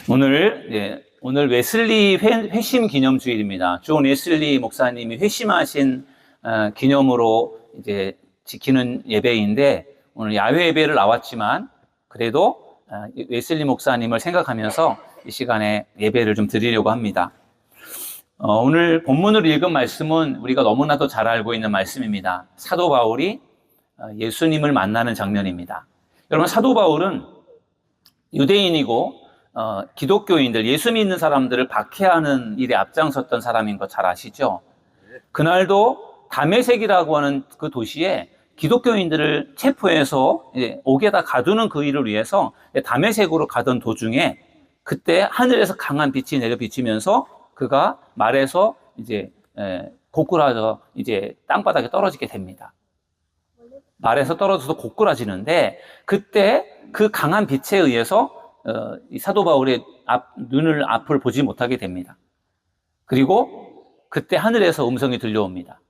오늘 웨슬리 회심 기념 주일입니다. 존 웨슬리 목사님이 회심하신 기념으로 이제 지키는 예배인데, 오늘 야외 예배를 나왔지만 그래도 웨슬리 목사님을 생각하면서 이 시간에 예배를 좀 드리려고 합니다. 오늘 본문으로 읽은 말씀은 우리가 너무나도 잘 알고 있는 말씀입니다. 사도 바울이 예수님을 만나는 장면입니다. 여러분, 사도 바울은 유대인이고 기독교인들, 예수 믿는 사람들을 박해하는 일에 앞장섰던 사람인 거 잘 아시죠? 그날도 다메섹이라고 하는 그 도시에 기독교인들을 체포해서 옥에다 가두는 그 일을 위해서 다메섹으로 가던 도중에 그때 하늘에서 강한 빛이 내려 비치면서 그가 말에서 이제 고꾸라져 이제 땅바닥에 떨어지게 됩니다. 말에서 떨어져서 고꾸라지는데, 그때 그 강한 빛에 의해서 이 사도 바울의 눈을 앞을 보지 못하게 됩니다. 그리고 그때 하늘에서 음성이 들려옵니다.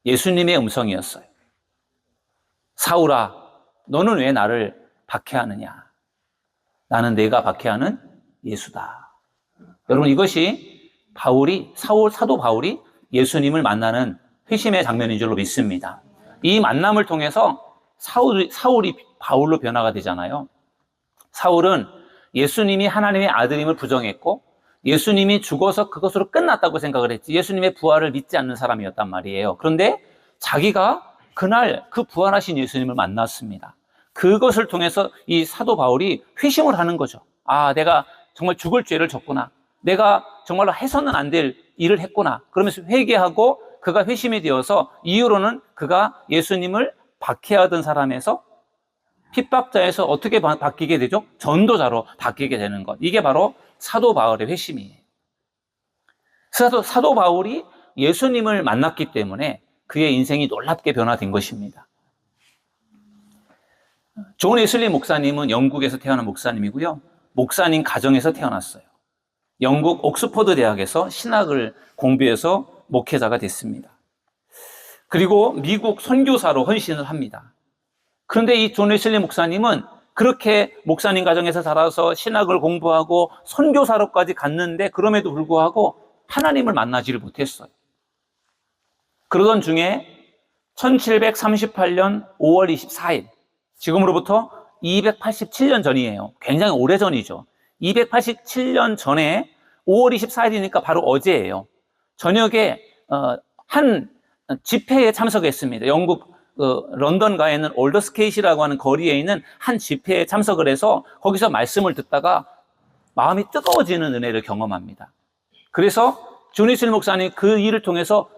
예수님의 음성이었어요. 사울아, 너는 왜 나를 박해하느냐? 나는 내가 박해하는 예수다. 여러분, 이것이 사도 바울이 예수님을 만나는 회심의 장면인 줄로 믿습니다. 이 만남을 통해서 사울이 바울로 변화가 되잖아요. 사울은 예수님이 하나님의 아들임을 부정했고, 예수님이 죽어서 그것으로 끝났다고 생각을 했지, 예수님의 부활을 믿지 않는 사람이었단 말이에요. 그런데 자기가 그날 그 부활하신 예수님을 만났습니다. 그것을 통해서 이 사도 바울이 회심을 하는 거죠. 아, 내가 정말 죽을 죄를 졌구나. 내가 정말로 해서는 안 될 일을 했구나. 그러면서 회개하고 그가 회심이 되어서 이후로는 그가 예수님을 박해하던 사람에서, 핍박자에서 어떻게 바뀌게 되죠? 전도자로 바뀌게 되는 것. 이게 바로 사도 바울의 회심이에요. 사도 바울이 예수님을 만났기 때문에 그의 인생이 놀랍게 변화된 것입니다. 존 웨슬리 목사님은 영국에서 태어난 목사님이고요. 목사님 가정에서 태어났어요. 영국 옥스퍼드 대학에서 신학을 공부해서 목회자가 됐습니다. 그리고 미국 선교사로 헌신을 합니다. 그런데 이 존 웨슬리 목사님은 그렇게 목사님 가정에서 자라서 신학을 공부하고 선교사로까지 갔는데, 그럼에도 불구하고 하나님을 만나지를 못했어요. 그러던 중에 1738년 5월 24일, 지금으로부터 287년 전이에요. 굉장히 오래전이죠. 287년 전에 5월 24일이니까 바로 어제예요. 저녁에 한 집회에 참석했습니다. 영국 런던 가에 있는 올더스케이시라고 하는 거리에 있는 한 집회에 참석을 해서 거기서 말씀을 듣다가 마음이 뜨거워지는 은혜를 경험합니다. 그래서 존 웨슬리 목사님 그 일을 통해서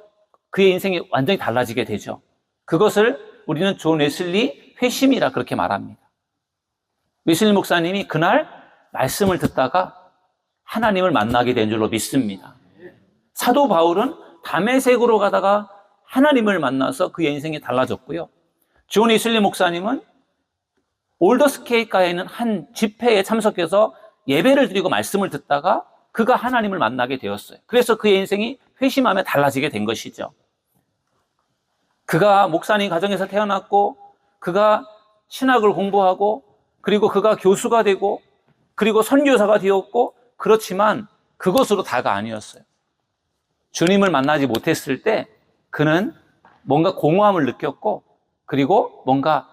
그의 인생이 완전히 달라지게 되죠. 그것을 우리는 존 웨슬리 회심이라 그렇게 말합니다. 웨슬리 목사님이 그날 말씀을 듣다가 하나님을 만나게 된 줄로 믿습니다. 사도 바울은 다메섹으로 가다가 하나님을 만나서 그의 인생이 달라졌고요. 존 웨슬리 목사님은 올더스케이가에 있는 한 집회에 참석해서 예배를 드리고 말씀을 듣다가 그가 하나님을 만나게 되었어요. 그래서 그의 인생이 회심하며 달라지게 된 것이죠. 그가 목사님 가정에서 태어났고, 그가 신학을 공부하고, 그리고 그가 교수가 되고, 그리고 선교사가 되었고, 그렇지만 그것으로 다가 아니었어요. 주님을 만나지 못했을 때 그는 뭔가 공허함을 느꼈고, 그리고 뭔가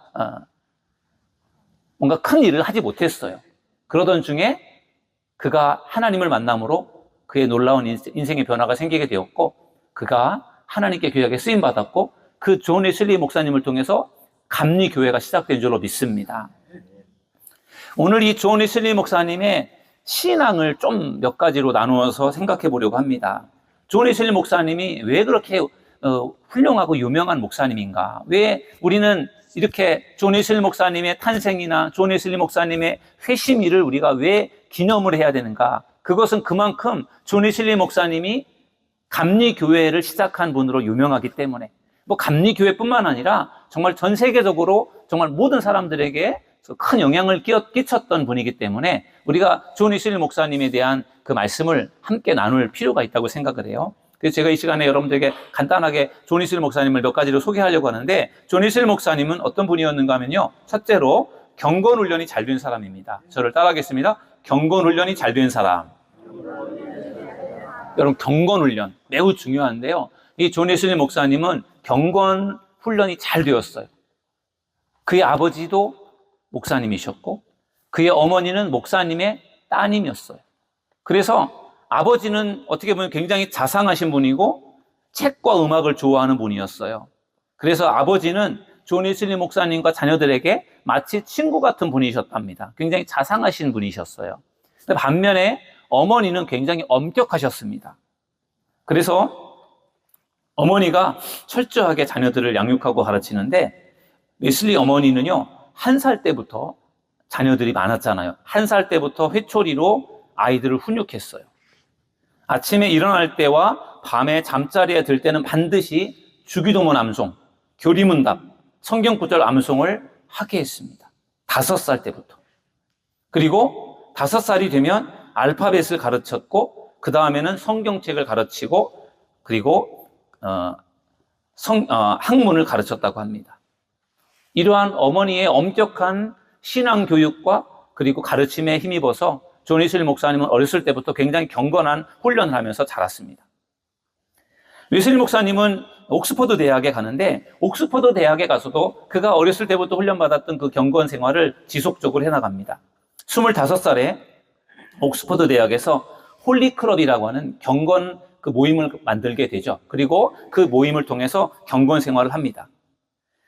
큰 일을 하지 못했어요. 그러던 중에 그가 하나님을 만남으로 그의 놀라운 인생의 변화가 생기게 되었고, 그가 하나님께 귀하게 쓰임받았고, 그 존 웨슬리 목사님을 통해서 감리교회가 시작된 줄로 믿습니다. 오늘 이 존 웨슬리 목사님의 신앙을 좀 몇 가지로 나누어서 생각해 보려고 합니다. 존 웨슬리 목사님이 왜 그렇게 훌륭하고 유명한 목사님인가? 왜 우리는 이렇게 존 웨슬리 목사님의 탄생이나 존 웨슬리 목사님의 회심일을 우리가 왜 기념을 해야 되는가? 그것은 그만큼 존 웨슬리 목사님이 감리교회를 시작한 분으로 유명하기 때문에, 감리교회뿐만 아니라 정말 전 세계적으로 정말 모든 사람들에게 큰 영향을 끼쳤던 분이기 때문에 우리가 존 웨슬리 목사님에 대한 그 말씀을 함께 나눌 필요가 있다고 생각을 해요. 그래서 제가 이 시간에 여러분들에게 간단하게 존 웨슬리 목사님을 몇 가지로 소개하려고 하는데, 존 웨슬리 목사님은 어떤 분이었는가 하면요, 첫째로 경건훈련이 잘 된 사람입니다. 저를 따라하겠습니다. 경건 훈련이 잘 된 사람. 여러분, 경건 훈련 매우 중요한데요. 이 존 웨슬리 목사님은 경건 훈련이 잘 되었어요. 그의 아버지도 목사님이셨고 그의 어머니는 목사님의 따님이었어요. 그래서 아버지는 어떻게 보면 굉장히 자상하신 분이고 책과 음악을 좋아하는 분이었어요. 그래서 아버지는 존 웨슬리 목사님과 자녀들에게 마치 친구 같은 분이셨답니다. 굉장히 자상하신 분이셨어요. 반면에 어머니는 굉장히 엄격하셨습니다. 그래서 어머니가 철저하게 자녀들을 양육하고 가르치는데 웨슬리 어머니는요, 1살 때부터 자녀들이 많았잖아요. 1살 때부터 회초리로 아이들을 훈육했어요. 아침에 일어날 때와 밤에 잠자리에 들 때는 반드시 주기도문 암송, 교리문답, 성경 구절 암송을 하게 했습니다. 5살 때부터. 그리고 5살이 되면 알파벳을 가르쳤고 그 다음에는 성경책을 가르치고 그리고 학문을 가르쳤다고 합니다. 이러한 어머니의 엄격한 신앙 교육과 그리고 가르침에 힘입어서 존 웨슬리 목사님은 어렸을 때부터 굉장히 경건한 훈련을 하면서 자랐습니다. 웨슬리 목사님은 옥스퍼드 대학에 가는데 옥스퍼드 대학에 가서도 그가 어렸을 때부터 훈련받았던 그 경건 생활을 지속적으로 해나갑니다. 25살에 옥스퍼드 대학에서 홀리클럽이라고 하는 경건 그 모임을 만들게 되죠. 그리고 그 모임을 통해서 경건 생활을 합니다.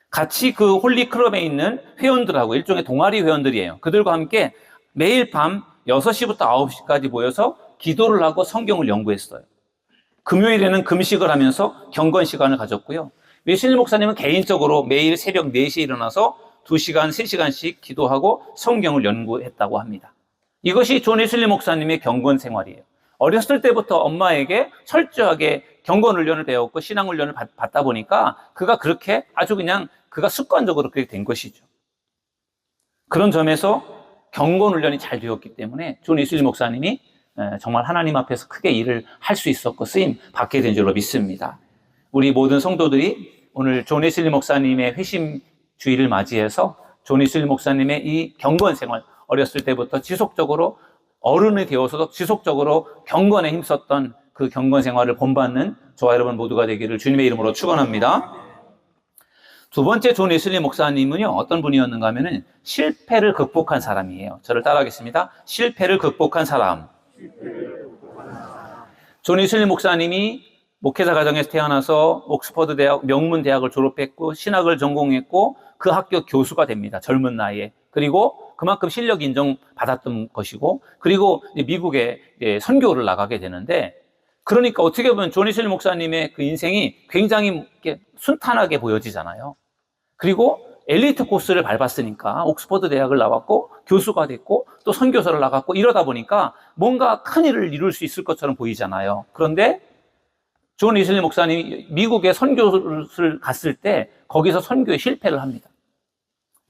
같이 그 홀리클럽에 있는 회원들하고 일종의 동아리 회원들이에요. 그들과 함께 매일 밤 6시부터 9시까지 모여서 기도를 하고 성경을 연구했어요. 금요일에는 금식을 하면서 경건 시간을 가졌고요. 웨슬리 목사님은 개인적으로 매일 새벽 4시에 일어나서 2시간, 3시간씩 기도하고 성경을 연구했다고 합니다. 이것이 존 웨슬리 목사님의 경건 생활이에요. 어렸을 때부터 엄마에게 철저하게 경건 훈련을 배웠고 신앙 훈련을 받다 보니까 그가 그렇게 아주 그냥 그가 습관적으로 그렇게 된 것이죠. 그런 점에서 경건 훈련이 잘 되었기 때문에 존 웨슬리 목사님이 정말 하나님 앞에서 크게 일을 할 수 있었고 쓰임 받게 된 줄로 믿습니다. 우리 모든 성도들이 오늘 존 웨슬리 목사님의 회심 주일을 맞이해서 존 웨슬리 목사님의 이 경건 생활, 어렸을 때부터 지속적으로 어른이 되어서도 지속적으로 경건에 힘썼던 그 경건 생활을 본받는 저와 여러분 모두가 되기를 주님의 이름으로 축원합니다. 두 번째 존 웨슬리 목사님은요, 어떤 분이었는가 하면은 실패를 극복한 사람이에요. 저를 따라하겠습니다. 실패를 극복한 사람. 존 웨슬리 목사님이 목회자 가정에서 태어나서 옥스퍼드 대학 명문 대학을 졸업했고 신학을 전공했고 그 학교 교수가 됩니다. 젊은 나이에. 그리고 그만큼 실력 인정받았던 것이고 그리고 미국에 선교를 나가게 되는데 그러니까 어떻게 보면 존 웨슬리 목사님의 그 인생이 굉장히 순탄하게 보여지잖아요. 그리고 엘리트 코스를 밟았으니까 옥스퍼드 대학을 나왔고 교수가 됐고 또 선교사를 나갔고 이러다 보니까 뭔가 큰 일을 이룰 수 있을 것처럼 보이잖아요. 그런데 존 웨슬리 목사님이 미국에 선교를 갔을 때 거기서 선교에 실패를 합니다.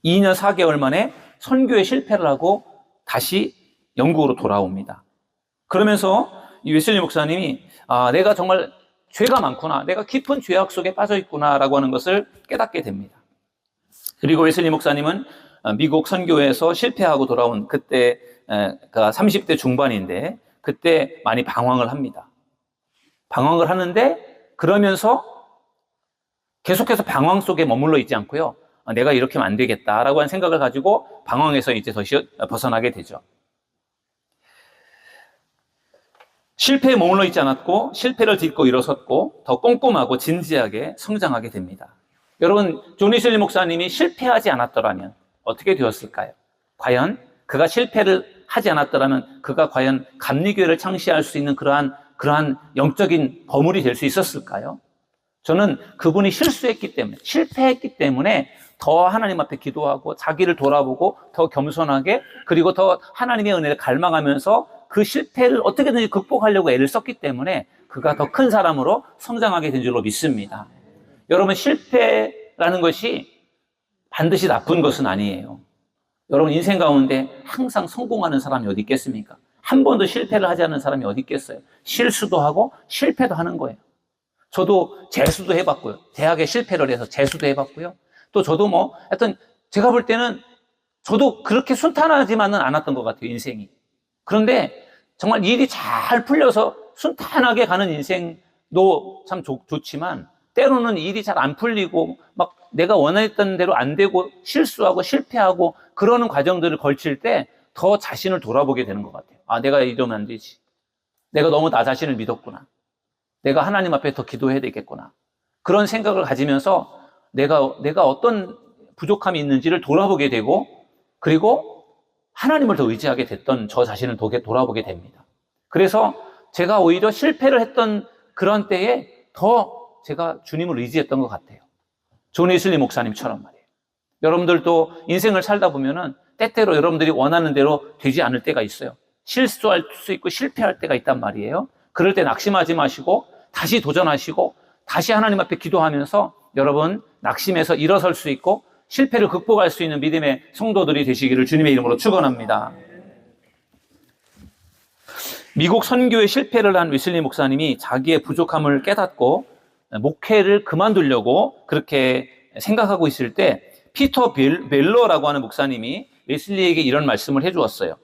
2년 4개월 만에 선교에 실패를 하고 다시 영국으로 돌아옵니다. 그러면서 이 웨슬리 목사님이 내가 정말 죄가 많구나, 내가 깊은 죄악 속에 빠져 있구나라고 하는 것을 깨닫게 됩니다. 그리고 웨슬리 목사님은 미국 선교에서 실패하고 돌아온 그때 30대 중반인데 그때 많이 방황을 합니다. 방황을 하는데 그러면서 계속해서 방황 속에 머물러 있지 않고요. 내가 이렇게 하면 안 되겠다라고 하는 생각을 가지고 방황에서 이제 벗어나게 되죠. 실패에 머물러 있지 않았고 실패를 딛고 일어섰고 더 꼼꼼하고 진지하게 성장하게 됩니다. 여러분, 존 웨슬리 목사님이 실패하지 않았더라면 어떻게 되었을까요? 과연 그가 실패를 하지 않았더라면 그가 과연 감리교회를 창시할 수 있는 그러한 영적인 거물이 될 수 있었을까요? 저는 그분이 실패했기 때문에 더 하나님 앞에 기도하고 자기를 돌아보고 더 겸손하게 그리고 더 하나님의 은혜를 갈망하면서 그 실패를 어떻게든지 극복하려고 애를 썼기 때문에 그가 더 큰 사람으로 성장하게 된 줄로 믿습니다. 여러분, 실패라는 것이 반드시 나쁜 것은 아니에요. 여러분, 인생 가운데 항상 성공하는 사람이 어디 있겠습니까? 한 번도 실패를 하지 않는 사람이 어디 있겠어요? 실수도 하고 실패도 하는 거예요. 저도 재수도 해봤고요. 대학에 실패를 해서 재수도 해봤고요. 또 저도 하여튼 제가 볼 때는 저도 그렇게 순탄하지만은 않았던 것 같아요, 인생이. 그런데 정말 일이 잘 풀려서 순탄하게 가는 인생도 참 좋지만 때로는 일이 잘 안 풀리고 막 내가 원했던 대로 안 되고 실수하고 실패하고 그러는 과정들을 걸칠 때 더 자신을 돌아보게 되는 것 같아요. 아, 내가 이러면 안 되지. 내가 너무 나 자신을 믿었구나. 내가 하나님 앞에 더 기도해야 되겠구나. 그런 생각을 가지면서 내가 어떤 부족함이 있는지를 돌아보게 되고, 그리고 하나님을 더 의지하게 됐던 저 자신을 돌아보게 됩니다. 그래서 제가 오히려 실패를 했던 그런 때에 더 제가 주님을 의지했던 것 같아요. 존 웨슬리 목사님처럼 말이에요. 여러분들도 인생을 살다 보면은 때때로 여러분들이 원하는 대로 되지 않을 때가 있어요. 실수할 수 있고 실패할 때가 있단 말이에요. 그럴 때 낙심하지 마시고 다시 도전하시고 다시 하나님 앞에 기도하면서 여러분 낙심해서 일어설 수 있고 실패를 극복할 수 있는 믿음의 성도들이 되시기를 주님의 이름으로 축원합니다. 미국 선교의 실패를 한 웨슬리 목사님이 자기의 부족함을 깨닫고 목회를 그만두려고 그렇게 생각하고 있을 때 피터 벨러라고 하는 목사님이 웨슬리에게 이런 말씀을 해주었어요.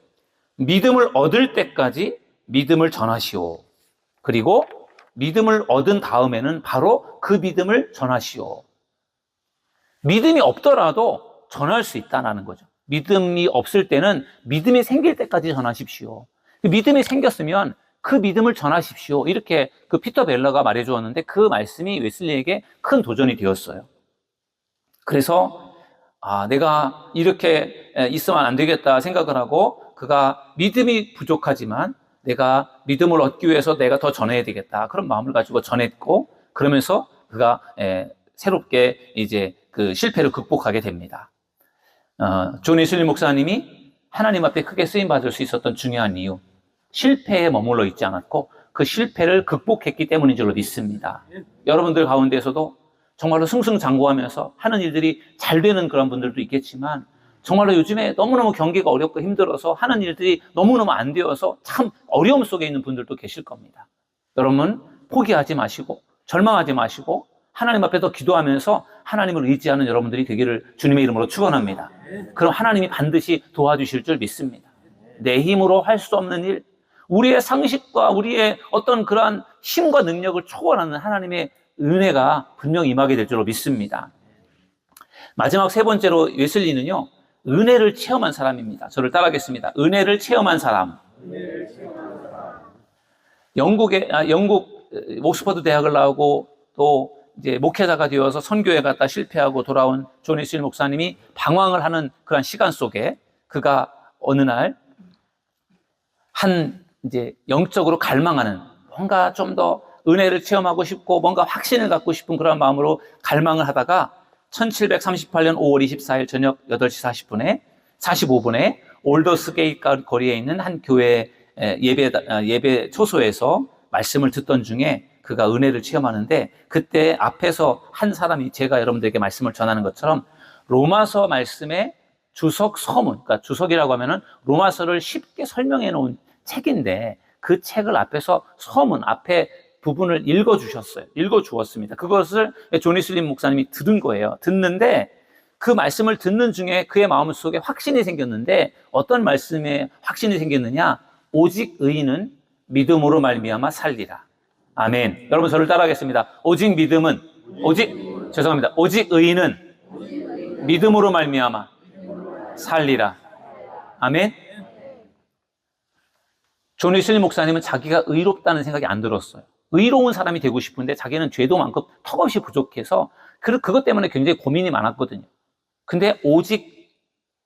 믿음을 얻을 때까지 믿음을 전하시오. 그리고 믿음을 얻은 다음에는 바로 그 믿음을 전하시오. 믿음이 없더라도 전할 수 있다는 거죠. 믿음이 없을 때는 믿음이 생길 때까지 전하십시오. 믿음이 생겼으면 그 믿음을 전하십시오. 이렇게 그 피터 벨러가 말해 주었는데 그 말씀이 웨슬리에게 큰 도전이 되었어요. 그래서 내가 이렇게 있으면 안 되겠다 생각을 하고 그가 믿음이 부족하지만 내가 믿음을 얻기 위해서 내가 더 전해야 되겠다. 그런 마음을 가지고 전했고 그러면서 그가 새롭게 이제 그 실패를 극복하게 됩니다. 존 웨슬리 목사님이 하나님 앞에 크게 쓰임 받을 수 있었던 중요한 이유, 실패에 머물러 있지 않았고 그 실패를 극복했기 때문인 줄로 믿습니다. 여러분들 가운데서도 정말로 승승장구하면서 하는 일들이 잘 되는 그런 분들도 있겠지만 정말로 요즘에 너무너무 경기가 어렵고 힘들어서 하는 일들이 너무너무 안 되어서 참 어려움 속에 있는 분들도 계실 겁니다. 여러분 포기하지 마시고 절망하지 마시고 하나님 앞에 더 기도하면서 하나님을 의지하는 여러분들이 되기를 주님의 이름으로 축원합니다. 그럼 하나님이 반드시 도와주실 줄 믿습니다. 내 힘으로 할 수 없는 일, 우리의 상식과 우리의 어떤 그러한 힘과 능력을 초월하는 하나님의 은혜가 분명히 임하게 될 줄로 믿습니다. 마지막 세 번째로 웨슬리는요, 은혜를 체험한 사람입니다. 저를 따라하겠습니다. 은혜를 체험한 사람. 영국 옥스퍼드 대학을 나오고 또 이제 목회자가 되어서 선교에 갔다 실패하고 돌아온 존 웨슬리 목사님이 방황을 하는 그런 시간 속에 그가 어느 날 이제 영적으로 갈망하는 뭔가 좀 더 은혜를 체험하고 싶고 뭔가 확신을 갖고 싶은 그런 마음으로 갈망을 하다가 1738년 5월 24일 저녁 8시 45분에 올더스게이트 거리에 있는 한 교회 예배 초소에서 말씀을 듣던 중에 그가 은혜를 체험하는데 그때 앞에서 한 사람이 제가 여러분들에게 말씀을 전하는 것처럼 로마서 말씀의 주석 서문, 그러니까 주석이라고 하면은 로마서를 쉽게 설명해 놓은 책인데 그 책을 앞에서 서문 앞에 부분을 읽어주었습니다. 그것을 존 웨슬리 목사님이 들은 거예요. 듣는데 그 말씀을 듣는 중에 그의 마음속에 확신이 생겼는데 어떤 말씀에 확신이 생겼느냐? 오직 의인은 믿음으로 말미암아 살리라. 아멘. 여러분 저를 따라하겠습니다. 오직 의인은 믿음으로 말미암아 살리라. 아멘. 존 웨슬리 목사님은 자기가 의롭다는 생각이 안 들었어요. 의로운 사람이 되고 싶은데 자기는 죄도 많고 턱없이 부족해서 그것 때문에 굉장히 고민이 많았거든요. 근데 오직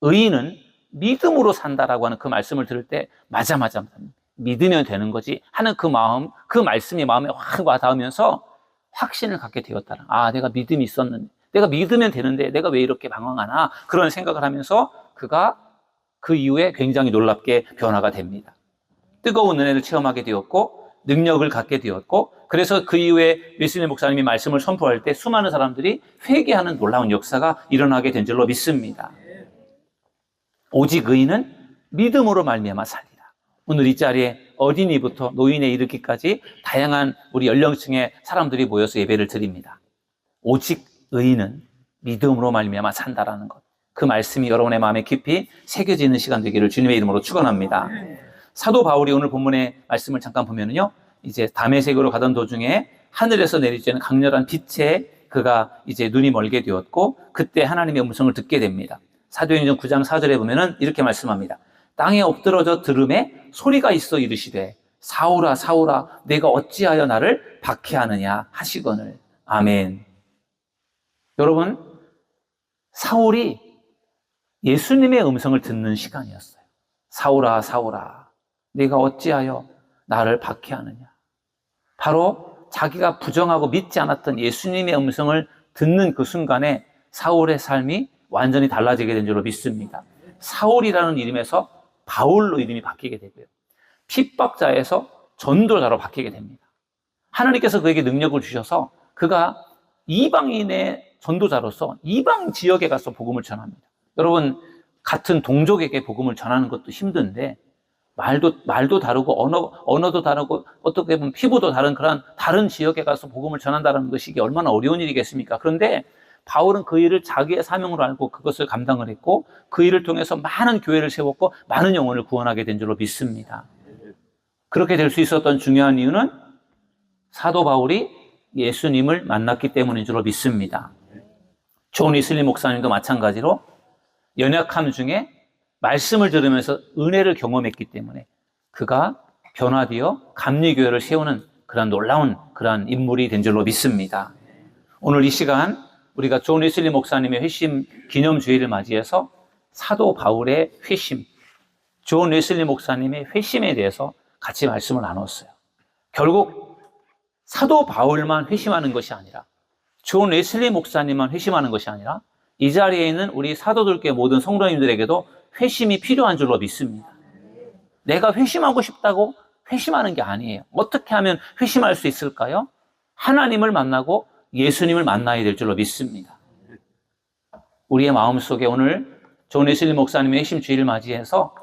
의인은 믿음으로 산다라고 하는 그 말씀을 들을 때 맞아 믿으면 되는 거지 하는 그 마음, 그 말씀이 마음에 확 와닿으면서 확신을 갖게 되었다. 내가 믿음이 있었는데 내가 믿으면 되는데 내가 왜 이렇게 방황하나 그런 생각을 하면서 그가 그 이후에 굉장히 놀랍게 변화가 됩니다. 뜨거운 은혜를 체험하게 되었고 능력을 갖게 되었고 그래서 그 이후에 웨슬리 목사님이 말씀을 선포할 때 수많은 사람들이 회개하는 놀라운 역사가 일어나게 된 줄로 믿습니다. 오직 의인은 믿음으로 말미암아 살리라. 오늘 이 자리에 어린이부터 노인에 이르기까지 다양한 우리 연령층의 사람들이 모여서 예배를 드립니다. 오직 의인은 믿음으로 말미암아 산다라는 것. 그 말씀이 여러분의 마음에 깊이 새겨지는 시간 되기를 주님의 이름으로 축원합니다. 사도 바울이 오늘 본문의 말씀을 잠깐 보면은요, 이제 다메섹으로 가던 도중에 하늘에서 내리쬐는 강렬한 빛에 그가 이제 눈이 멀게 되었고, 그때 하나님의 음성을 듣게 됩니다. 사도행전 9장 4절에 보면은 이렇게 말씀합니다. 땅에 엎드러져 들음에 소리가 있어 이르시되 사울아 사울아 내가 어찌하여 나를 박해하느냐 하시거늘. 아멘. 여러분, 사울이 예수님의 음성을 듣는 시간이었어요. 사울아 사울아 네가 어찌하여 나를 박해하느냐. 바로 자기가 부정하고 믿지 않았던 예수님의 음성을 듣는 그 순간에 사울의 삶이 완전히 달라지게 된 줄로 믿습니다. 사울이라는 이름에서 바울로 이름이 바뀌게 되고요, 핍박자에서 전도자로 바뀌게 됩니다. 하나님께서 그에게 능력을 주셔서 그가 이방인의 전도자로서 이방 지역에 가서 복음을 전합니다. 여러분, 같은 동족에게 복음을 전하는 것도 힘든데 말도 다르고 언어도 다르고 어떻게 보면 피부도 다른 그런 다른 지역에 가서 복음을 전한다는 것이 이게 얼마나 어려운 일이겠습니까? 그런데 바울은 그 일을 자기의 사명으로 알고 그것을 감당을 했고, 그 일을 통해서 많은 교회를 세웠고 많은 영혼을 구원하게 된 줄로 믿습니다. 그렇게 될 수 있었던 중요한 이유는 사도 바울이 예수님을 만났기 때문인 줄로 믿습니다. 존 위슬리 목사님도 마찬가지로 연약함 중에 말씀을 들으면서 은혜를 경험했기 때문에 그가 변화되어 감리교회를 세우는 그런 놀라운 그런 인물이 된 줄로 믿습니다. 오늘 이 시간 우리가 존 위슬리 목사님의 회심 기념주일을 맞이해서 사도 바울의 회심, 존 위슬리 목사님의 회심에 대해서 같이 말씀을 나눴어요. 결국 사도 바울만 회심하는 것이 아니라, 존 웨슬리 목사님만 회심하는 것이 아니라 이 자리에 있는 우리 사도들께 모든 성도님들에게도 회심이 필요한 줄로 믿습니다. 내가 회심하고 싶다고 회심하는 게 아니에요. 어떻게 하면 회심할 수 있을까요? 하나님을 만나고 예수님을 만나야 될 줄로 믿습니다. 우리의 마음속에 오늘 존 웨슬리 목사님의 회심 주일을 맞이해서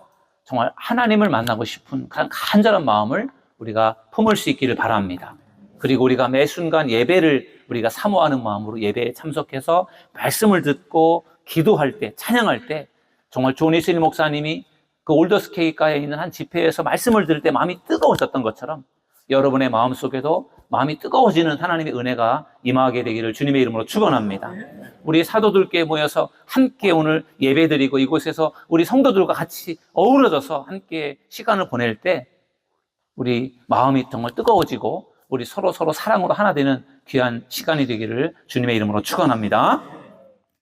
정말 하나님을 만나고 싶은 간절한 마음을 우리가 품을 수 있기를 바랍니다. 그리고 우리가 매 순간 예배를 우리가 사모하는 마음으로 예배에 참석해서 말씀을 듣고 기도할 때, 찬양할 때 정말 존 웨슬리 목사님이 그 올더스케이가에 있는 한 집회에서 말씀을 들을 때 마음이 뜨거워졌던 것처럼 여러분의 마음속에도 마음이 뜨거워지는 하나님의 은혜가 임하게 되기를 주님의 이름으로 축원합니다. 우리 사도들께 모여서 함께 오늘 예배드리고 이곳에서 우리 성도들과 같이 어우러져서 함께 시간을 보낼 때 우리 마음이 정말 뜨거워지고 우리 서로 사랑으로 하나 되는 귀한 시간이 되기를 주님의 이름으로 축원합니다.